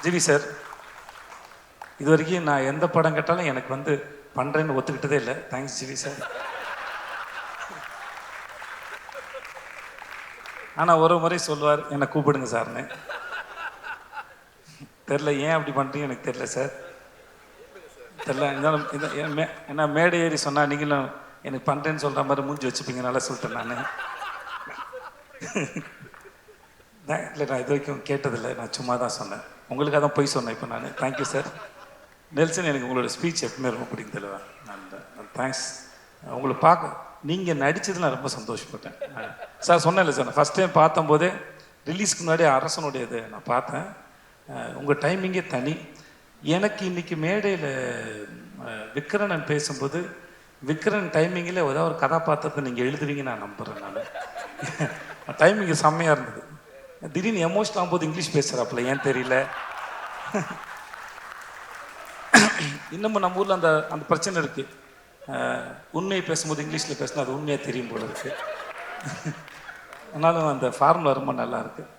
GV sir, இது வரைக்கும் நான் எந்த படம் கேட்டாலும் எனக்கு வந்து பண்ணுறேன்னு ஒத்துக்கிட்டதே இல்லை. Thanks GV sir. ஆனால் ஒரு முறை சொல்லுவார், என்னை கூப்பிடுங்க சார்னு. தெரில ஏன் அப்படி பண்ணுறீங்க எனக்கு தெரில சார், தெரில. இருந்தாலும் என்ன மேடை ஏறி சொன்னால் நீங்களும் எனக்கு பண்ணுறேன்னு சொல்கிற மாதிரி மூஞ்சி வச்சுப்பீங்க, நல்லா சொல்லிட்டேன் நான். இல்லை, நான் இது வரைக்கும் கேட்டதில்லை, நான் சும்மா தான் சொன்னேன். உங்களுக்காக தான் போய் சொன்னேன் இப்போ நான். Thank you sir. நெல்சன், எனக்கு உங்களோட ஸ்பீச் எப்பவுமே ரொம்ப பிடிக்கும் தெளிவா. நான் தேங்க்ஸ். உங்களை பார்க்க நீங்கள் நடித்தது நான் ரொம்ப சந்தோஷப்பட்டேன் சார். சொன்னேன்ல சார், நான் ஃபஸ்ட் டைம் பார்த்தம்போதே ரிலீஸ்க்கு முன்னாடி அரசனுடைய இது நான் பார்த்தேன். உங்கள் டைமிங்கே தனி. எனக்கு இன்றைக்கி மேடையில் விக்ரனன் பேசும்போது விக்ரன் டைமிங்கில் ஏதாவது ஒரு கதாபாத்திரத்தை நீங்கள் எழுதுவீங்கன்னு நான் நம்புகிறேன். நான் டைமிங்கு செம்மையாக இருந்தது. திடீர்னு எமோஷனல் ஆகும்போது இங்கிலீஷ் பேசுகிறாப்புல, ஏன் தெரியல. இன்னமும் நம்ம ஊரில் அந்த அந்த பிரச்சனை இருக்குது. உண்மையை பேசும்போது இங்கிலீஷில் பேசினா அது உண்மையாக தெரியும் போல இருக்குது. ஆனாலும் அந்த ஃபார்முலா ரொம்ப நல்லா இருக்குது.